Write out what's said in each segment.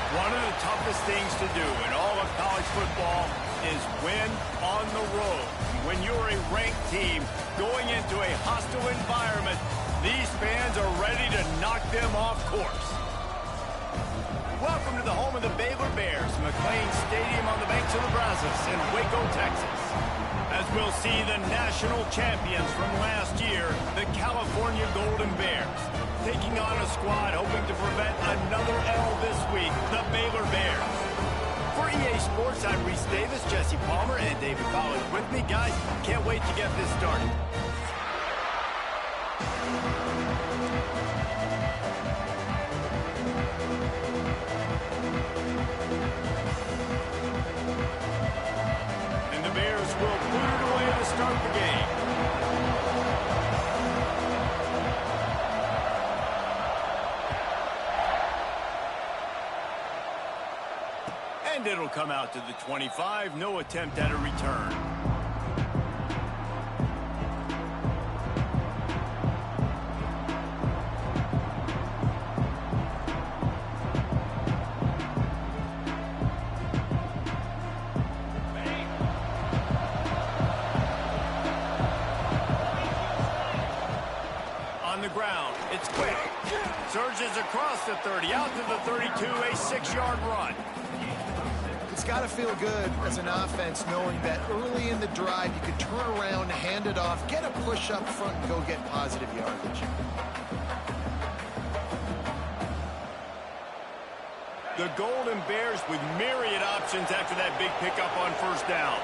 One of the toughest things to do in all of college football is win on the road. When you're a ranked team going into a hostile environment, these fans are ready to knock them off course. Welcome to the home of the Baylor Bears, McLean Stadium on the banks of the Brazos in Waco, Texas. As we'll see the national champions from last year, the California Golden Bears, taking on a squad hoping to prevent another L this week, the Baylor Bears. For EA Sports, I'm Reese Davis, Jesse Palmer, and David Collins with me. Guys, can't wait to get this started. And the Bears will put it away to start the game. And it'll come out to the 25. No attempt at a return. On the ground, it's quick. Surges across the 30, out to the 32, a 6-yard run. It's got to feel good as an offense knowing that early in the drive you could turn around, hand it off, get a push up front, and go get positive yardage. The Golden Bears with myriad options after that big pickup on first down.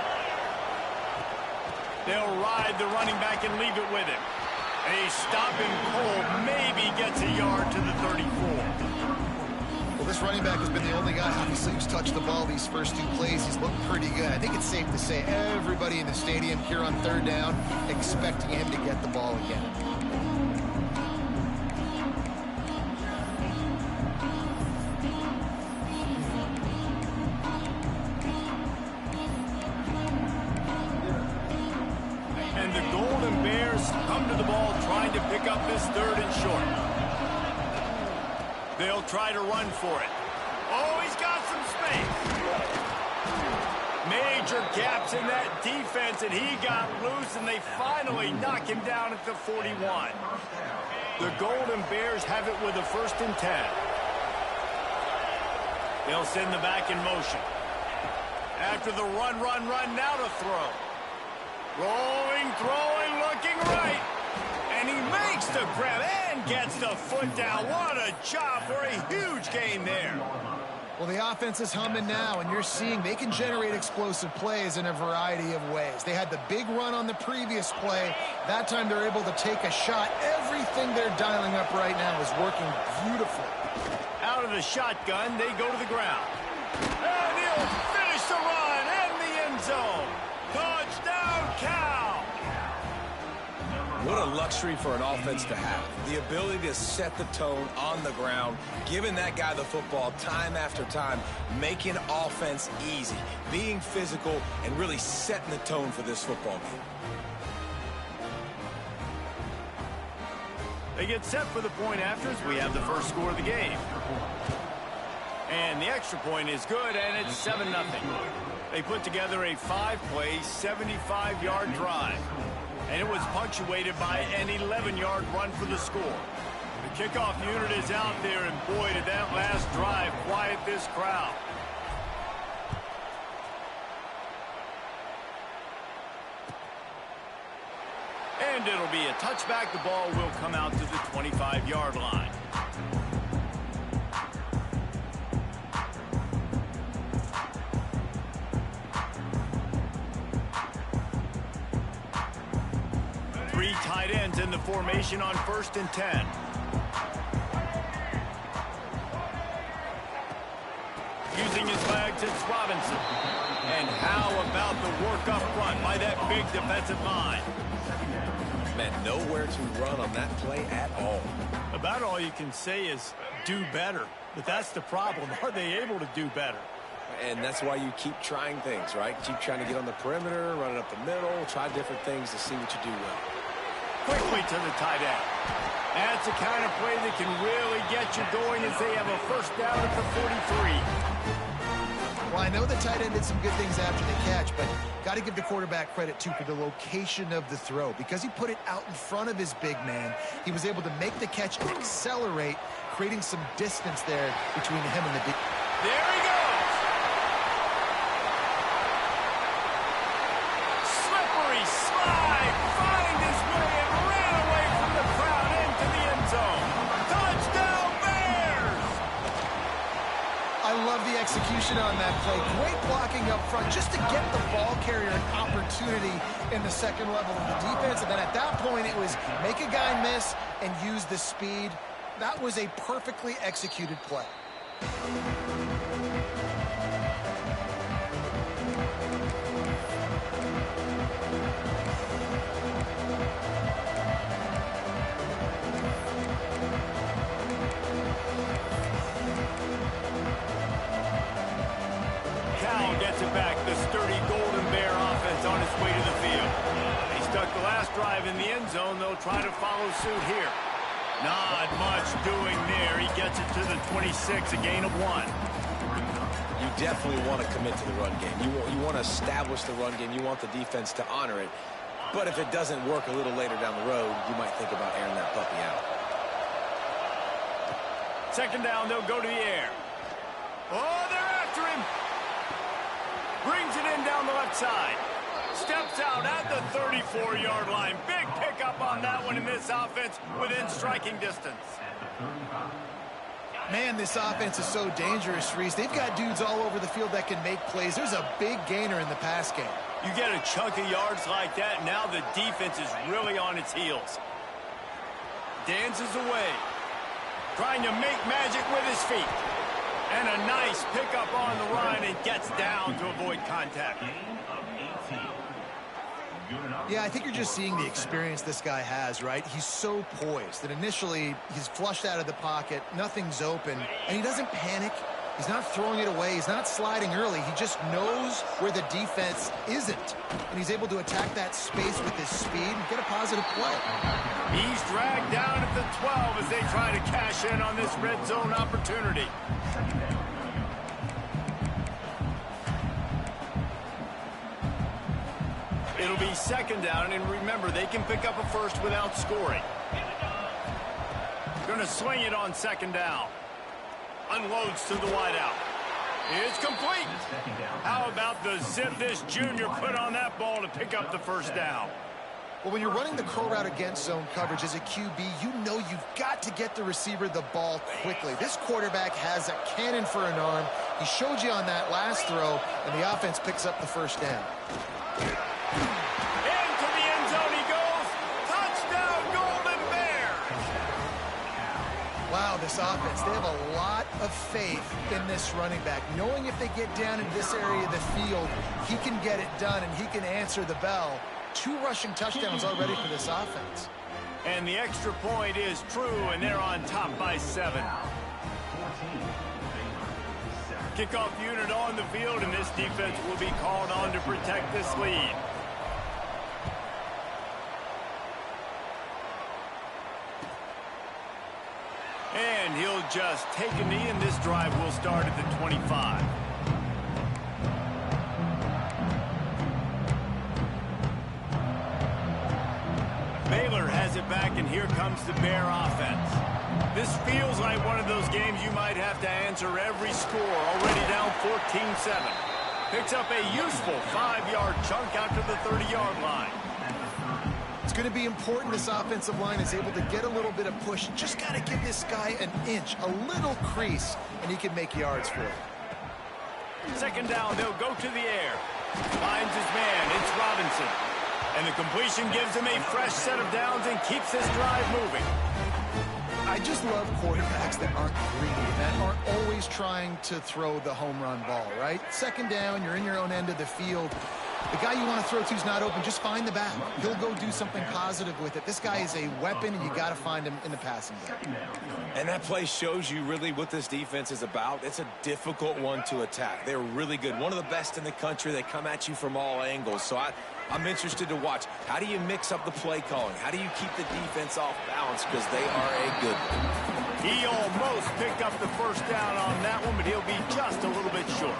They'll ride the running back and leave it with him. A stopping cold maybe gets a yard to the 34. Well, this running back has been the only guy, obviously, who's touched the ball these first two plays. He's looked pretty good. I think it's safe to say everybody in the stadium here on third down expecting him to get the ball again. And the Golden Bears come to the ball trying to pick up this third and short. They'll try to run for it. Oh, he's got some space. Major gaps in that defense, and he got loose, and they finally knock him down at the 41. The Golden Bears have it with a 1st and 10. They'll send the back in motion. After the run, now to throw. Rolling, throwing, looking right. And he makes the grab and gets the foot down. What a job for a huge gain there. Well, the offense is humming now, and you're seeing they can generate explosive plays in a variety of ways. They had the big run on the previous play. That time they're able to take a shot. Everything they're dialing up right now is working beautifully. Out of the shotgun, they go to the ground. And he'll finish the run in the end zone. Touchdown, Cal! What a luxury for an offense to have. The ability to set the tone on the ground, giving that guy the football time after time, making offense easy, being physical, and really setting the tone for this football game. They get set for the point after as we have the first score of the game. And the extra point is good, and it's 7-0. They put together a 5-play, 75-yard drive. And it was punctuated by an 11-yard run for the score. The kickoff unit is out there, and boy, did that last drive quiet this crowd. And it'll be a touchback. The ball will come out to the 25-yard line. Three tight ends in the formation on 1st and 10. Using his legs, it's Robinson. And how about the work up front by that big defensive line? Man, nowhere to run on that play at all. About all you can say is do better. But that's the problem. Are they able to do better? And that's why you keep trying things, right? Keep trying to get on the perimeter, run it up the middle, try different things to see what you do well. Quickly to the tight end. That's the kind of play that can really get get you going as they have a first down at the 43. Well, I know the tight end did some good things after the catch, but got to give the quarterback credit, too, for the location of the throw. Because he put it out in front of his big man, he was able to make the catch and accelerate, creating some distance there between him and the big. There he goes. Slippery slide, find his way and ran away from the crowd into the end zone. Touchdown Bears! I love the execution on that play. Great blocking up front just to get the ball carrier an opportunity in the second level of the defense. And then at that point, it was make a guy miss and use the speed. That was a perfectly executed play. Gets it back, the sturdy Golden Bear offense on its way to the field. He stuck the last drive in the end zone. They'll try to follow suit here. Not much doing there. He gets it to the 26, a gain of 1. You definitely want to commit to the run game. You want to establish the run game. You want the defense to honor it. But if it doesn't work a little later down the road, you might think about airing that puppy out. Second down, they'll go to the air. Oh, they're after him. Brings it in down the left side. Steps out at the 34-yard line. Big pickup on that one in this offense within striking distance. Man, this offense is so dangerous, Reese. They've got dudes all over the field that can make plays. There's a big gainer in the pass game. You get a chunk of yards like that, now the defense is really on its heels. Dances away. Trying to make magic with his feet. And a nice pickup on the run and gets down to avoid contact. Yeah, I think you're just seeing the experience this guy has, right? He's so poised that initially he's flushed out of the pocket, nothing's open, and he doesn't panic. He's not throwing it away. He's not sliding early. He just knows where the defense isn't, and he's able to attack that space with his speed and get a positive play. He's dragged down at the 12 as they try to cash in on this red zone opportunity. It'll be second down, and remember, they can pick up a first without scoring. Going to swing it on second down. Unloads to the wideout. It's complete. How about the zip this junior put on that ball to pick up the first down? Well, when you're running the curl route against zone coverage as a QB, you know you've got to get the receiver the ball quickly. This quarterback has a cannon for an arm. He showed you on that last throw, and the offense picks up the first down. Into the end zone he goes. Touchdown, Golden Bears. Wow, this offense, they have a lot of faith in this running back, knowing if they get down in this area of the field, he can get it done and he can answer the bell. 2 rushing touchdowns already for this offense. And the extra point is true, and they're on top by 7. Kickoff unit on the field, and this defense will be called on to protect this lead. And he'll just take a knee, and this drive will start at the 25. Baylor has it back, and here comes the Bear offense. This feels like one of those games you might have to answer every score. Already down 14-7. Picks up a useful 5-yard chunk out to the 30-yard line. It's going to be important this offensive line is able to get a little bit of push. Just got to give this guy an inch, a little crease, and he can make yards for it. Second down, they'll go to the air. Finds his man, it's Robinson. And the completion gives him a fresh set of downs and keeps this drive moving. I just love quarterbacks that aren't greedy, that aren't always trying to throw the home run ball, right? Second down, you're in your own end of the field. The guy you want to throw to is not open. Just find the back. He'll go do something positive with it. This guy is a weapon, and you got to find him in the passing game. And that play shows you really what this defense is about. It's a difficult one to attack. They're really good. One of the best in the country. They come at you from all angles. So I'm interested to watch. How do you mix up the play calling? How do you keep the defense off balance? Because they are a good one. He almost picked up the first down on that one, but he'll be just a little bit short.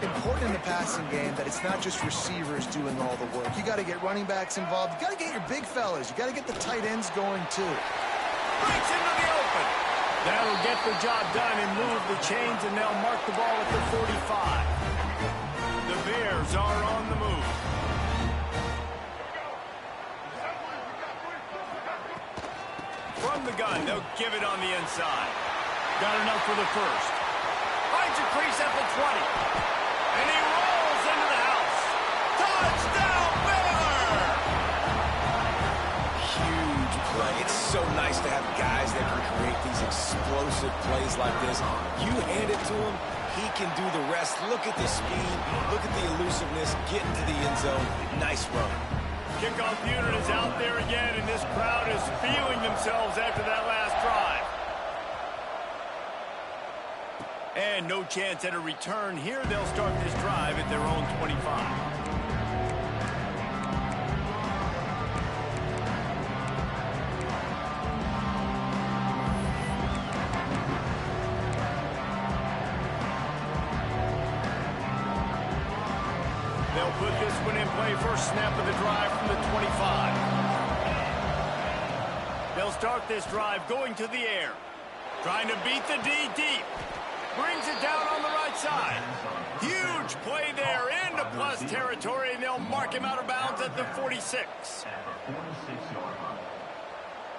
Important in the passing game that it's not just receivers doing all the work. You got to get running backs involved. You got to get your big fellas. You got to get the tight ends going too. Breaks into the open. That'll get the job done and move the chains, and they'll mark the ball at the 45. The Bears are on the move. From the gun, they'll give it on the inside. Got enough for the first. Finds a crease at the 20. And he rolls into the house. Touchdown, Baylor! Huge play. It's so nice to have guys that can create these explosive plays like this. You hand it to him, he can do the rest. Look at the speed. Look at the elusiveness. Get into the end zone. Nice run. Kickoff unit is out there again, and this crowd is feeling themselves after that last drive. And no chance at a return here. They'll start this drive at their own 25. They'll put this one in play. First snap of the drive from the 25. They'll start this drive going to the air. Trying to beat the D deep. Brings it down on the right side. Huge play there into plus territory, and they'll mark him out of bounds at the 46. At the 46-yard line.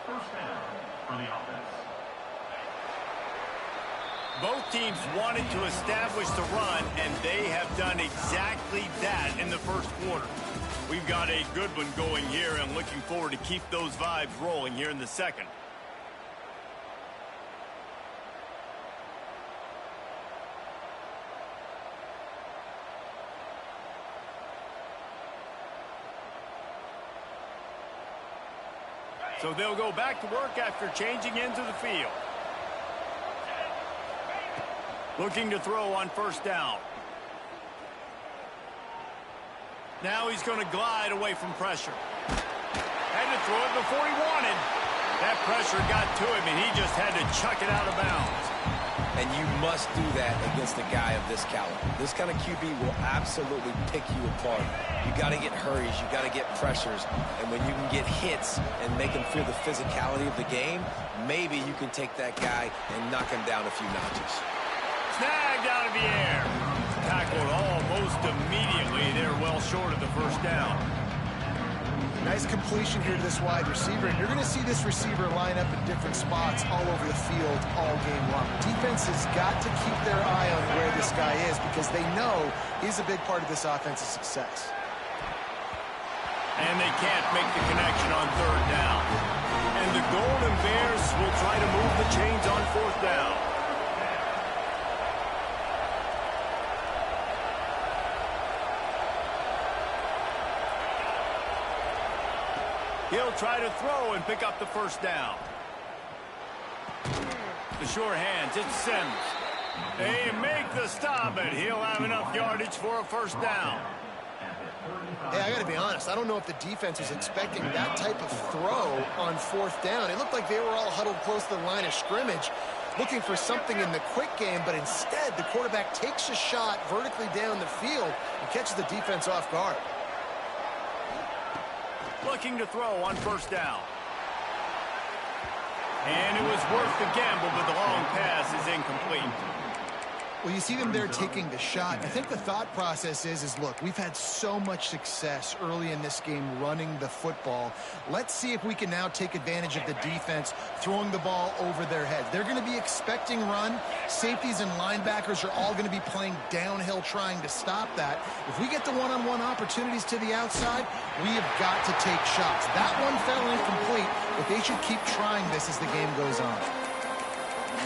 First down for the offense. Both teams wanted to establish the run, and they have done exactly that in the first quarter. We've got a good one going here, and looking forward to keep those vibes rolling here in the second. So they'll go back to work after changing into the field. Looking to throw on first down. Now he's going to glide away from pressure. Had to throw it before he wanted. That pressure got to him, and he just had to chuck it out of bounds. And you must do that against a guy of this caliber. This kind of QB will absolutely pick you apart. You got to get hurries. You got to get pressures. And when you can get hits and make him feel the physicality of the game, maybe you can take that guy and knock him down a few notches. Snagged out of the air. Tackled almost immediately. They're well short of the first down. Nice completion here to this wide receiver, and you're going to see this receiver line up in different spots all over the field all game long. Defense has got to keep their eye on where this guy is because they know he's a big part of this offense's success. And they can't make the connection on third down. And the Golden Bears will try to move the chains on fourth down. He'll try to throw and pick up the first down. The sure hands, it's Sims. They make the stop, and he'll have enough yardage for a first down. Hey, I got to be honest. I don't know if the defense was expecting that type of throw on fourth down. It looked like they were all huddled close to the line of scrimmage, looking for something in the quick game, but instead the quarterback takes a shot vertically down the field and catches the defense off guard. Looking to throw on first down. And it was worth the gamble, but the long pass is incomplete. Well, you see them there taking the shot. I think the thought process is look, we've had so much success early in this game running the football. Let's see if we can now take advantage of the defense throwing the ball over their heads. They're going to be expecting run. Safeties and linebackers are all going to be playing downhill trying to stop that. If we get the one-on-one opportunities to the outside, we have got to take shots. That one fell incomplete, but they should keep trying this as the game goes on.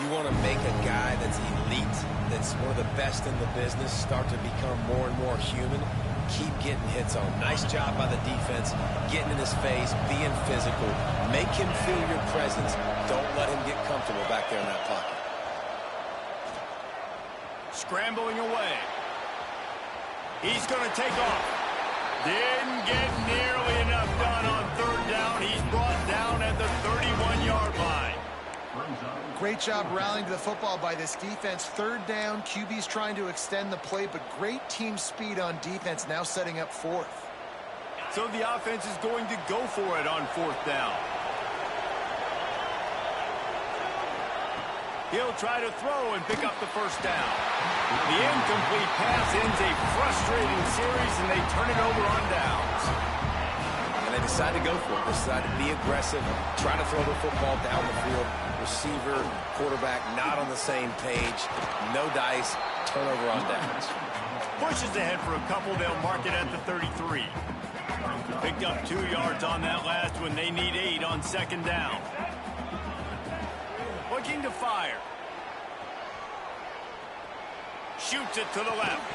You want to make a guy that's elite, that's one of the best in the business, start to become more and more human. Keep getting hits on. Nice job by the defense, getting in his face, being physical. Make him feel your presence. Don't let him get comfortable back there in that pocket. Scrambling away. He's going to take off. Didn't get nearly enough done on third down. He's brought down at the 31-yard line. Great job rallying to the football by this defense. Third down, QB's trying to extend the play, but great team speed on defense, now setting up fourth. So the offense is going to go for it on fourth down. He'll try to throw and pick up the first down. The incomplete pass ends a frustrating series, and they turn it over on downs. And they decide to go for it. They decide to be aggressive, try to throw the football down the field. Receiver, quarterback not on the same page. No dice, turnover on downs. Pushes ahead for a couple. They'll mark it at the 33. Picked up 2 yards on that last one. They need 8 on second down. Looking to fire. Shoots it to the left.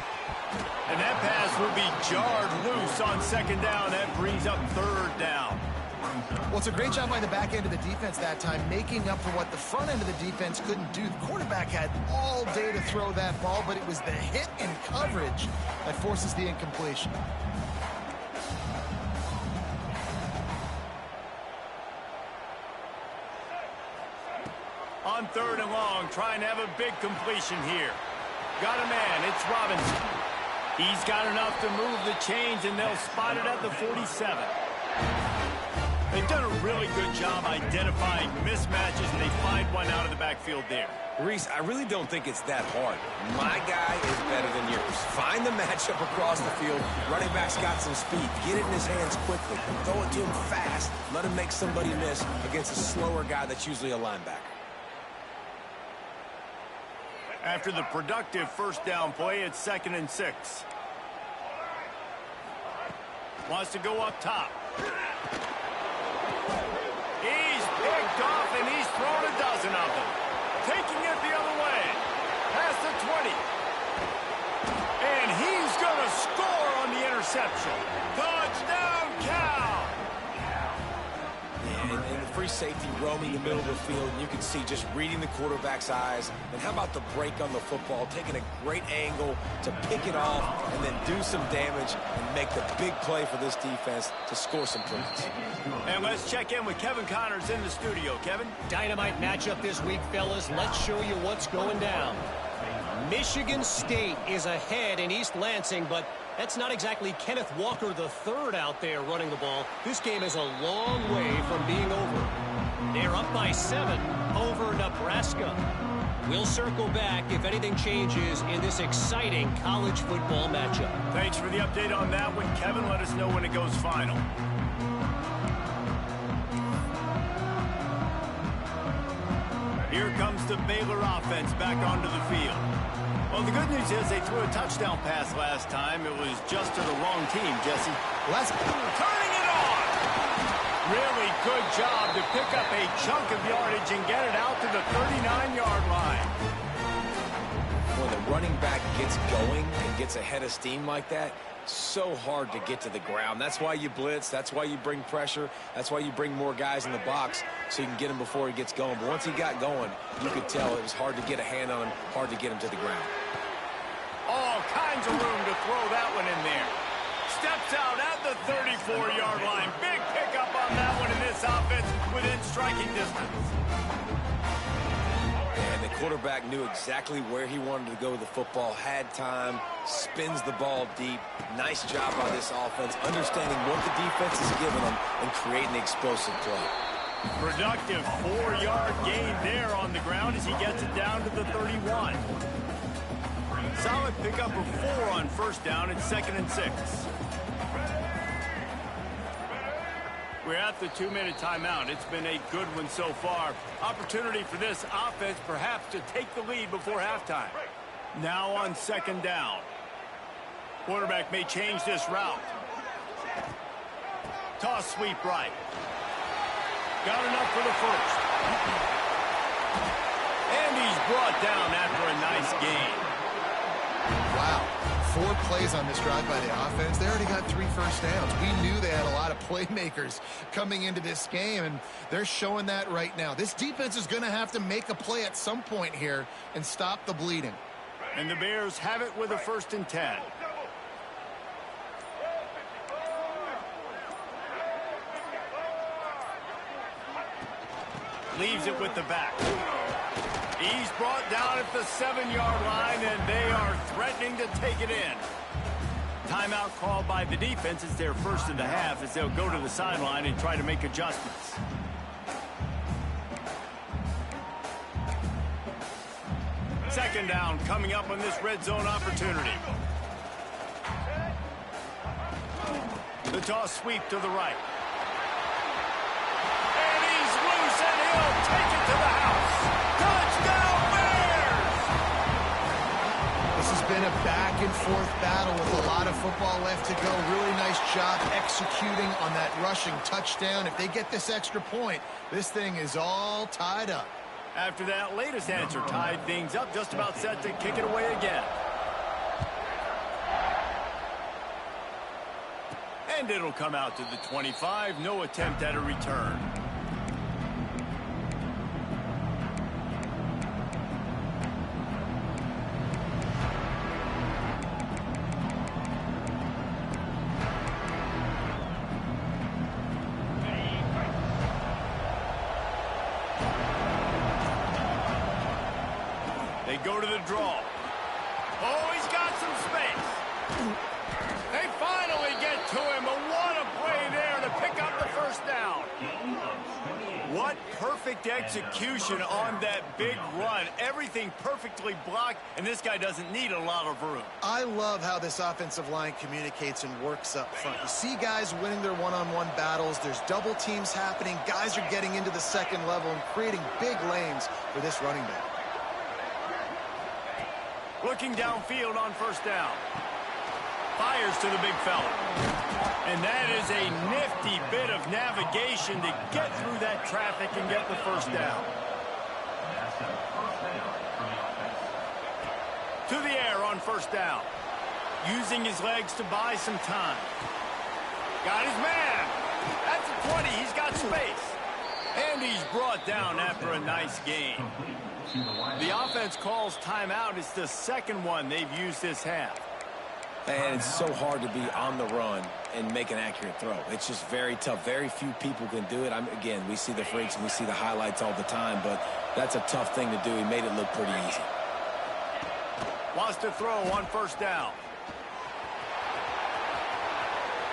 And that pass will be jarred loose on second down. That brings up third down. Well, it's a great job by the back end of the defense that time, making up for what the front end of the defense couldn't do. The quarterback had all day to throw that ball, but it was the hit and coverage that forces the incompletion. On third and long, trying to have a big completion here. Got a man, it's Robinson. He's got enough to move the chains, and they'll spot it at the 47. They've done a really good job identifying mismatches, and they find one out of the backfield there. Reese, I really don't think it's that hard. My guy is better than yours. Find the matchup across the field. Running back's got some speed. Get it in his hands quickly. Throw it to him fast. Let him make somebody miss against a slower guy that's usually a linebacker. After the productive first down play, it's 2nd and 6. Wants to go up top. He's picked off, and he's thrown a dozen of them. Taking it the other way. Past the 20. And he's going to score on the interception. Touchdown, Cal! And the free safety roaming the middle of the field, and you can see just reading the quarterback's eyes. And how about the break on the football, taking a great angle to pick it off and then do some damage and make the big play for this defense to score some points. And let's check in with Kevin Connors in the studio. Kevin? Dynamite matchup this week, fellas. Let's show you what's going down. Michigan State is ahead in East Lansing, but that's not exactly Kenneth Walker III out there running the ball. This game is a long way from being over. They're up by 7 over Nebraska. We'll circle back if anything changes in this exciting college football matchup. Thanks for the update on that one, Kevin. Let us know when it goes final. Here comes the Baylor offense back onto the field. Well, the good news is they threw a touchdown pass last time. It was just to the wrong team, Jesse. Turning it on! Really good job to pick up a chunk of yardage and get it out to the 39-yard line. When the running back gets going and gets ahead of steam like that, so hard to get to the ground. That's why you blitz. That's why you bring pressure. That's why you bring more guys in the box so you can get him before he gets going. But once he got going, you could tell it was hard to get a hand on him, hard to get him to the ground. All kinds of room to throw that one in there. Steps out at the 34-yard line. Big pickup on that one in this offense within striking distance. And the quarterback knew exactly where he wanted to go with the football, had time, spins the ball deep. Nice job by this offense, understanding what the defense is giving them and creating the explosive play. Productive 4-yard gain there on the ground as he gets it down to the 31. Solid pickup of 4 on first down. It's 2nd and 6. We're at the 2-minute timeout. It's been a good one so far. Opportunity for this offense perhaps to take the lead before halftime. Now on second down. Quarterback may change this route. Toss sweep right. Got enough for the first. And he's brought down after a nice gain. Wow. 4 plays on this drive by the offense. They already got 3 first downs. We knew they had a lot of playmakers coming into this game, and they're showing that right now. This defense is going to have to make a play at some point here and stop the bleeding. And the Bears have it with a 1st and 10. Leaves it with the back. He's brought down at the 7-yard line, and they are threatening to take it in. Timeout called by the defense. It's their first of the half as they'll go to the sideline and try to make adjustments. Second down coming up on this red zone opportunity. The toss sweep to the right. And he's loose, and he'll take it to the house. Touchdown, Bears! This has been a back-and-forth battle with a lot of football left to go. Really nice job executing on that rushing touchdown. If they get this extra point, this thing is all tied up. After that latest answer tied things up, just about set to kick it away again. And it'll come out to the 25. No attempt at a return. They go to the draw. Oh, he's got some space. They finally get to him, but what a play there to pick up the first down. What perfect execution on that big run. Everything perfectly blocked, and this guy doesn't need a lot of room. I love how this offensive line communicates and works up front. You see guys winning their one-on-one battles. There's double teams happening. Guys are getting into the second level and creating big lanes for this running back. Looking downfield on first down. Fires to the big fella. And that is a nifty bit of navigation to get through that traffic and get the first down. To the air on first down. Using his legs to buy some time. Got his man. That's a 20. He's got space. And he's brought down after a nice gain. The offense calls timeout. It's the second one they've used this half. And it's so hard to be on the run and make an accurate throw. It's just very tough. Very few people can do it. Again, we see the freaks and we see the highlights all the time, but that's a tough thing to do. He made it look pretty easy. Wants to throw on first down.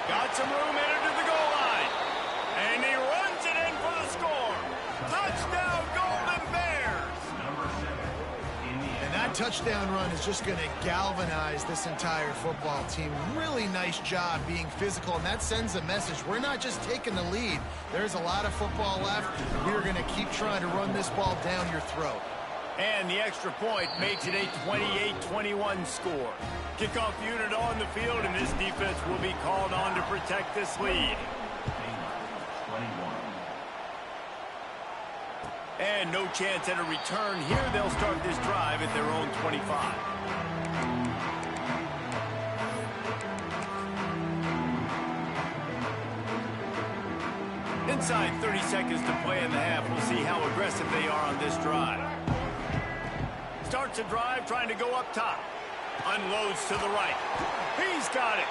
Got some room headed to the goal line. And he runs it in for the score. Touchdown, Golden Bears! And that touchdown run is just going to galvanize this entire football team. Really nice job being physical, and that sends a message. We're not just taking the lead. There's a lot of football left. We're going to keep trying to run this ball down your throat. And the extra point makes it a 28-21 score. Kickoff unit on the field, and this defense will be called on to protect this lead. And no chance at a return here. They'll start this drive at their own 25. Inside 30 seconds to play in the half. We'll see how aggressive they are on this drive. Starts a drive trying to go up top. Unloads to the right. He's got it.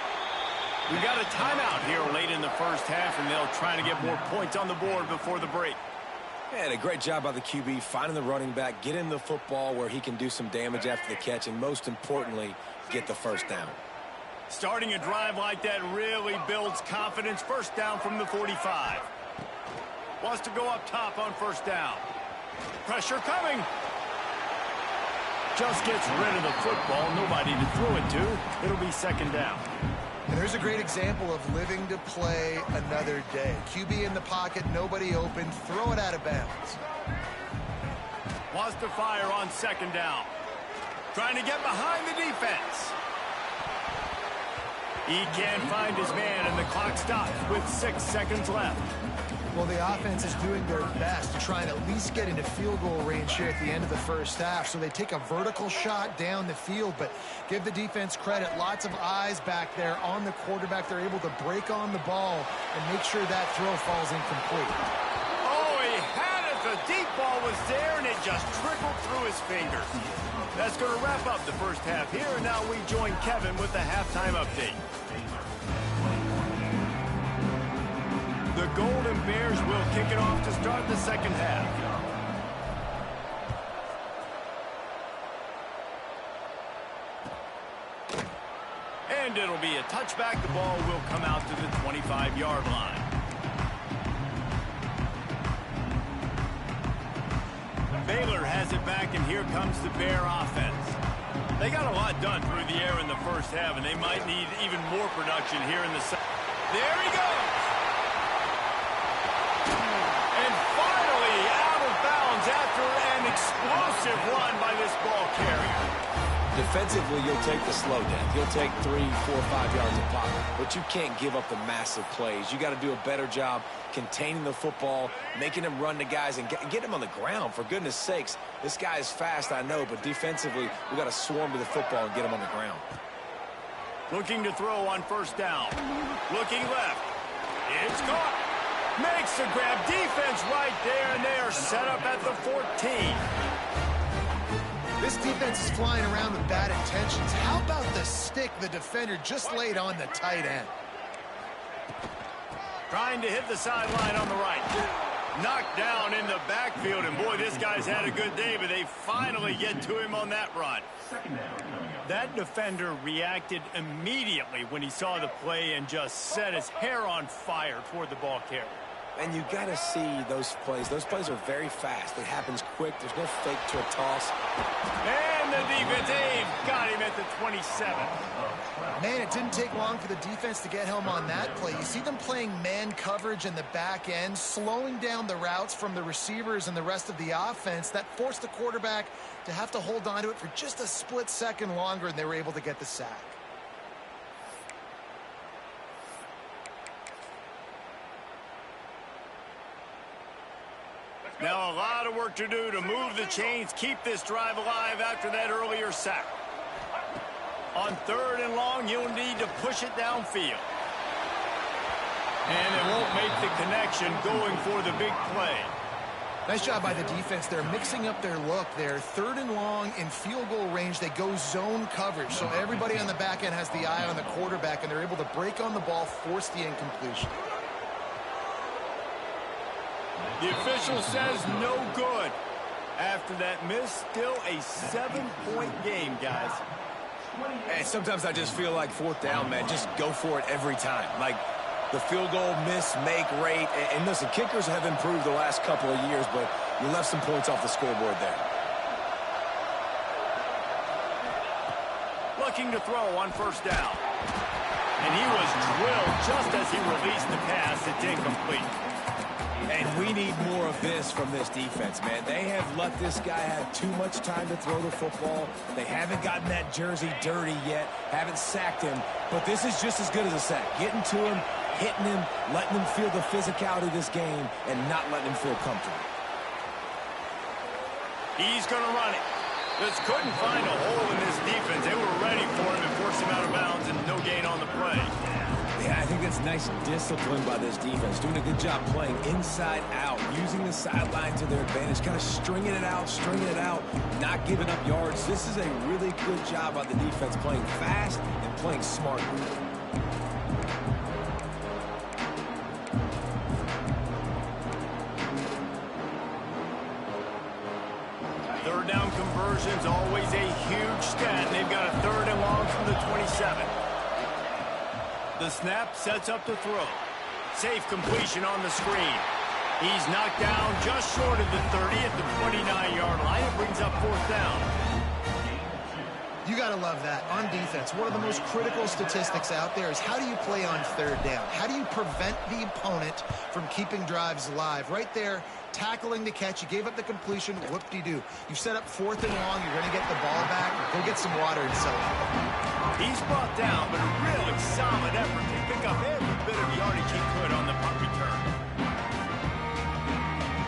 We got a timeout here late in the first half, and they'll try to get more points on the board before the break. And a great job by the QB, finding the running back, get him the football where he can do some damage after the catch, and most importantly, get the first down. Starting a drive like that really builds confidence. First down from the 45. Wants to go up top on first down. Pressure coming. Just gets rid of the football. Nobody to throw it to. It'll be second down. And there's a great example of living to play another day. QB in the pocket, nobody open, throw it out of bounds. Wants to fire on second down. Trying to get behind the defense. He can't find his man, and the clock stops with 6 seconds left. Well, the offense is doing their best to try and at least get into field goal range here at the end of the first half. So they take a vertical shot down the field, but give the defense credit. Lots of eyes back there on the quarterback. They're able to break on the ball and make sure that throw falls incomplete. Oh, he had it. The deep ball was there, and it just trickled through his fingers. That's going to wrap up the first half here, and now we join Kevin with the halftime update. The Golden Bears will kick it off to start the second half. And it'll be a touchback. The ball will come out to the 25-yard line. Baylor has it back, and here comes the Bear offense. They got a lot done through the air in the first half, and they might need even more production here in the second. There he goes! And finally out of bounds after an explosive run by this ball carrier. Defensively, you'll take the slow down. You'll take 3, 4, 5 yards of pop, but you can't give up the massive plays. You got to do a better job containing the football, making them run to guys, and get them on the ground. For goodness sakes, this guy is fast, I know, but defensively, we got to swarm to the football and get him on the ground. Looking to throw on first down. Looking left. It's caught. Makes a grab. Defense right there, and they are set up at the 14. This defense is flying around with bad intentions. How about the stick the defender just laid on the tight end? Trying to hit the sideline on the right. Knocked down in the backfield, and boy, this guy's had a good day, but they finally get to him on that run. That defender reacted immediately when he saw the play and just set his hair on fire toward the ball carrier. And you got to see those plays. Those plays are very fast. It happens quick. There's no fake to a toss. And the defense got him at the 27. Man, it didn't take long for the defense to get home on that play. You see them playing man coverage in the back end, slowing down the routes from the receivers and the rest of the offense. That forced the quarterback to have to hold on to it for just a split second longer, and they were able to get the sack. Now a lot of work to do to move the chains, keep this drive alive after that earlier sack. On 3rd and long, you'll need to push it downfield. And it won't make the connection going for the big play. Nice job by the defense. They're mixing up their look there. 3rd and long in field goal range. They go zone coverage. So everybody on the back end has the eye on the quarterback, and they're able to break on the ball, force the incompletion. The official says no good. After that miss, still a 7-point game, guys. And sometimes I just feel like 4th down, man, just go for it every time. Like the field goal miss, make rate. And listen, kickers have improved the last couple of years, but you left some points off the scoreboard there. Looking to throw on first down. And he was drilled just as he released the pass. It's incomplete. And we need more of this from this defense, man. They have let this guy have too much time to throw the football. They haven't gotten that jersey dirty yet, haven't sacked him. But this is just as good as a sack. Getting to him, hitting him, letting him feel the physicality of this game, and not letting him feel comfortable. He's going to run it. Just couldn't find a hole in this defense. They were ready for him and forced him out of bounds, and no gain on the play. Yeah, I think that's nice discipline by this defense. Doing a good job playing inside out, using the sideline to their advantage, kind of stringing it out, not giving up yards. This is a really good job by the defense, playing fast and playing smart. Third down conversions, always a huge stat. They've got a 3rd and long from the 27. The snap sets up the throw. Safe completion on the screen. He's knocked down just short of the 30 at the 29-yard line. It brings up 4th down. You got to love that. On defense, one of the most critical statistics out there is how do you play on 3rd down? How do you prevent the opponent from keeping drives alive? Right there, tackling the catch. You gave up the completion. Whoop-de-doo. You've set up 4th and long. You're going to get the ball back. Go get some water and celebrate. He's brought down, but a really solid effort to pick up every bit of yardage he could on the punt return.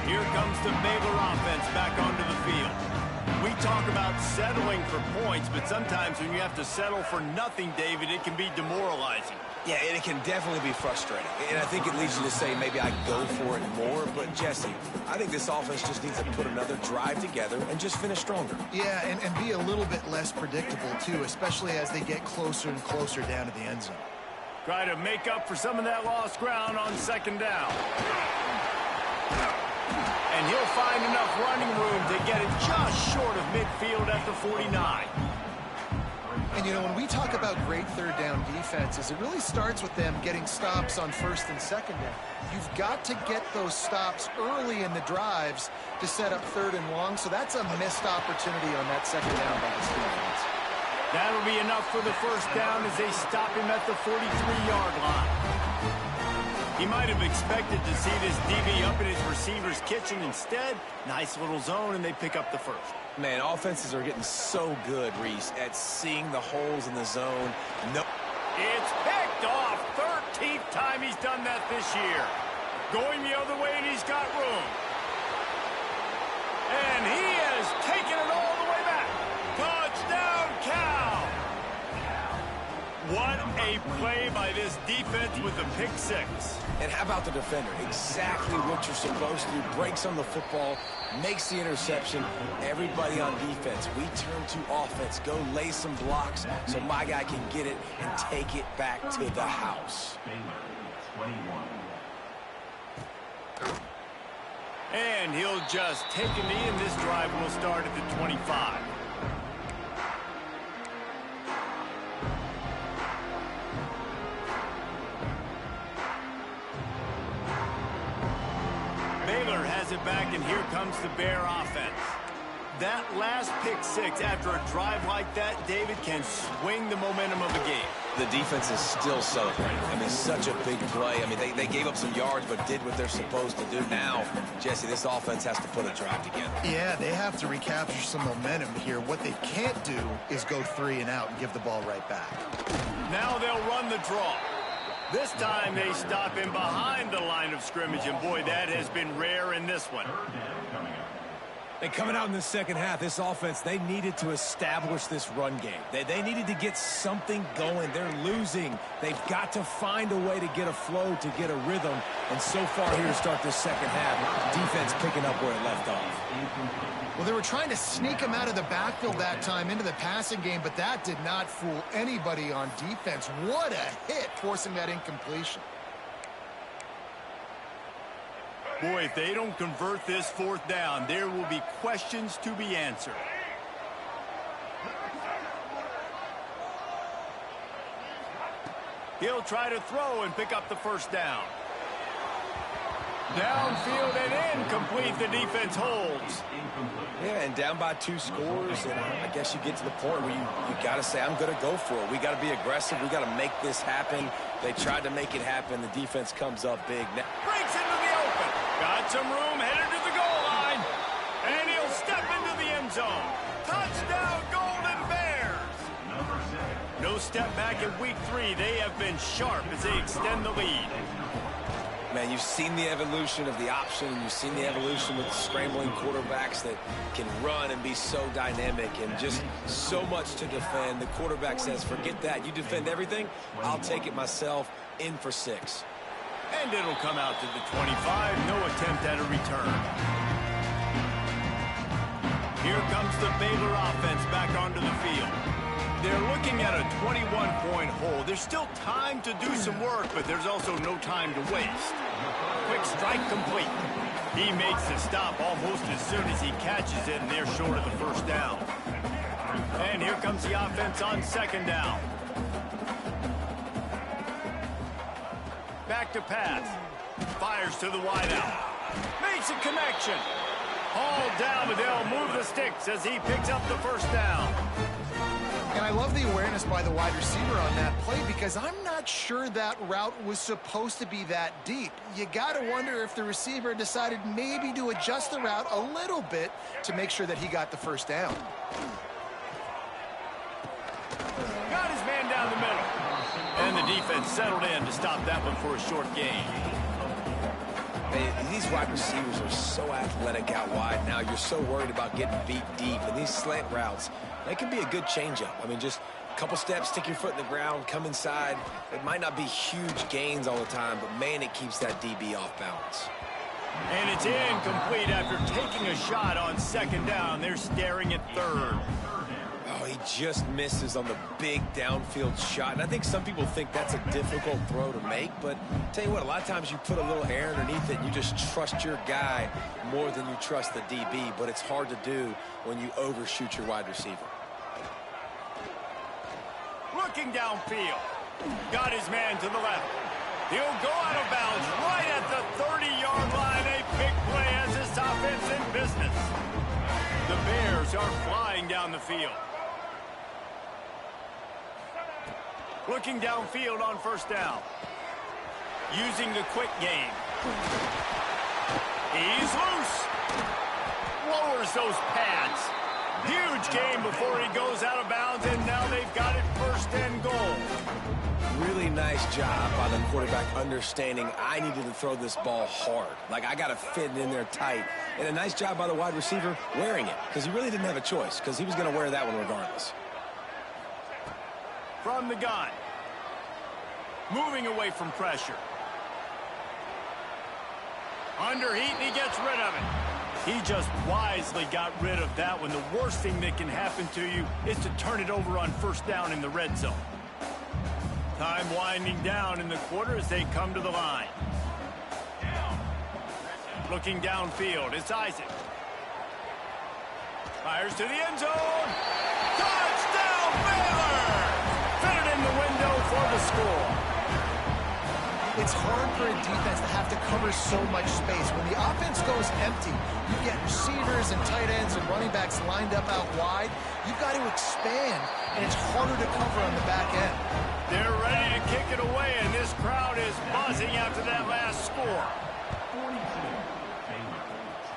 Here comes the Baylor offense back onto the field. We talk about settling for points, but sometimes when you have to settle for nothing, David, it can be demoralizing. Yeah, and it can definitely be frustrating. And I think it leads you to say maybe I go for it more. But, Jesse, I think this offense just needs to put another drive together and just finish stronger. Yeah, and be a little bit less predictable, too, especially as they get closer and closer down to the end zone. Try to make up for some of that lost ground on 2nd down. And he'll find enough running room to get it just short of midfield at the 49. And, you know, when we talk about great third down defenses, it really starts with them getting stops on first and second down. You've got to get those stops early in the drives to set up third and long, so that's a missed opportunity on that second down by this defense. That'll be enough for the first down as they stop him at the 43-yard line. He might have expected to see this DB up in his receiver's kitchen. Instead, nice little zone, and they pick up the first. Man, offenses are getting so good, Reese, at seeing the holes in the zone. No. It's picked off. 13th time he's done that this year. Going the other way, and he's got room. And he has taken it all the way back. Touchdown, Cal. What a play by this defense with the pick six. And how about the defender? Exactly what you're supposed to do. Breaks on the football, makes the interception. Everybody on defense, we turn to offense. Go lay some blocks so my guy can get it and take it back to the house. And he'll just take a knee, and this drive will start at the 25. Baylor has it back, and here comes the Bear offense. That last pick six after a drive like that, David, can swing the momentum of the game. The defense is still celebrating. I mean, such a big play. I mean, they gave up some yards, but did what they're supposed to do. Now, Jesse, this offense has to put a drive together. Yeah, they have to recapture some momentum here. What they can't do is go 3 and out and give the ball right back. Now they'll run the draw. This time they stop him behind the line of scrimmage, and boy, that has been rare in this one. And coming out in the second half, this offense, they needed to establish this run game. They needed to get something going. They're losing. They've got to find a way to get a flow, to get a rhythm. And so far here to start this second half, defense picking up where it left off. Well, they were trying to sneak him out of the backfield that time into the passing game, but that did not fool anybody on defense. What a hit, forcing that incompletion. Boy, if they don't convert this fourth down, there will be questions to be answered. He'll try to throw and pick up the first down. Downfield and incomplete. The defense holds. Yeah, and down by 2 scores, and I guess you get to the point where you got to say, I'm going to go for it. We got to be aggressive. We got to make this happen. They tried to make it happen. The defense comes up big. Breaks into the open. Got some room, headed to the goal line. And he'll step into the end zone. Touchdown, Golden Bears. No step back in week 3. They have been sharp as they extend the lead. Man, you've seen the evolution of the option. You've seen the evolution with the scrambling quarterbacks that can run and be so dynamic and just so much to defend. The quarterback says, forget that. You defend everything, I'll take it myself. In for 6. And it'll come out to the 25. No attempt at a return. Here comes the Baylor offense back onto the field. They're looking at a 21-point hole. There's still time to do some work, but there's also no time to waste. Quick strike complete. He makes the stop almost as soon as he catches it, and they're short of the first down. And here comes the offense on second down. Back to pass. Fires to the wideout. Makes a connection. Hauled down, but they'll move the sticks as he picks up the first down. And I love the awareness by the wide receiver on that play because I'm not sure that route was supposed to be that deep. You got to wonder if the receiver decided maybe to adjust the route a little bit to make sure that he got the first down. Got his man down the middle. And the defense settled in to stop that one for a short gain. These wide receivers are so athletic out wide now. You're so worried about getting beat deep. And these slant routes, they can be a good changeup. I mean, just a couple steps, stick your foot in the ground, come inside. It might not be huge gains all the time, but, man, it keeps that DB off balance. And it's incomplete after taking a shot on second down. They're staring at third. Oh, he just misses on the big downfield shot. And I think some people think that's a difficult throw to make. But tell you what, a lot of times you put a little air underneath it and you just trust your guy more than you trust the DB. But it's hard to do when you overshoot your wide receiver. Looking downfield. Got his man to the left. He'll go out of bounds right at the 30-yard line. A big play as this offense in business. The Bears are flying down the field. Looking downfield on first down. Using the quick game. He's loose. Lowers those pads. Huge gain before he goes out of bounds, and now they've got it first and goal. Really nice job by the quarterback understanding I needed to throw this ball hard. Like, I got to fit it in there tight. And a nice job by the wide receiver wearing it, because he really didn't have a choice, because he was going to wear that one regardless. From the gun. Moving away from pressure. Under heat, and he gets rid of it. He just wisely got rid of that one. The worst thing that can happen to you is to turn it over on first down in the red zone. Time winding down in the quarter as they come to the line. Looking downfield, it's Isaac. Fires to the end zone. Touchdown, Baylor! Fit it in the window for the score. It's hard for a defense to have to cover so much space. When the offense goes empty, you get receivers and tight ends and running backs lined up out wide. You've got to expand, and it's harder to cover on the back end. They're ready to kick it away, and this crowd is buzzing after that last score. 42, Baylor,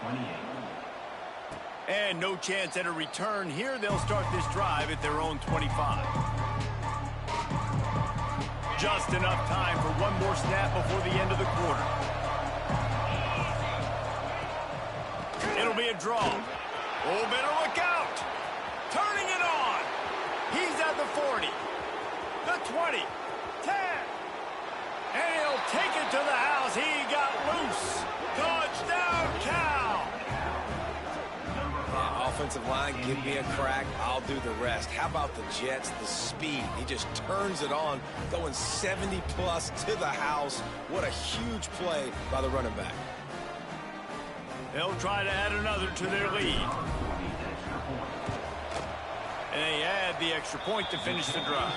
28. And no chance at a return here. They'll start this drive at their own 25. Just enough time for one more snap before the end of the quarter. It'll be a draw. Oh, better look out. Turning it on. He's at the 40. The 20. 10. And he'll take it to the house. He got loose. Touchdown, Cal. Offensive line, give me a crack, I'll do the rest. How about the Jets, the speed? He just turns it on, going 70-plus to the house. What a huge play by the running back. They'll try to add another to their lead. And they add the extra point to finish the drive.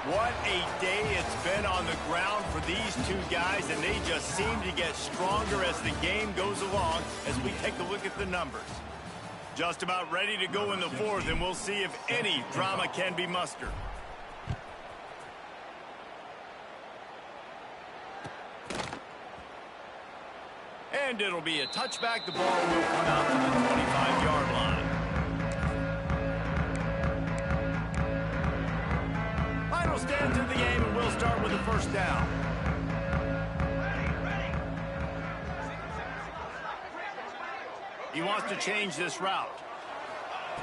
What a day it's been on the ground for these two guys, and they just seem to get stronger as the game goes along as we take a look at the numbers. Just about ready to go in the fourth, and we'll see if any drama can be mustered. And it'll be a touchback. The ball will come out to the 25-yard line. Final stands in the game, and we'll start with the first down. He wants to change this route.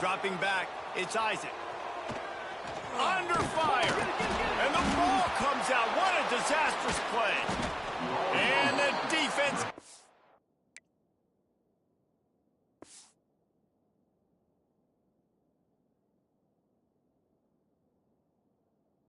Dropping back, it's Isaac. Under fire. And the ball comes out. What a disastrous play. And the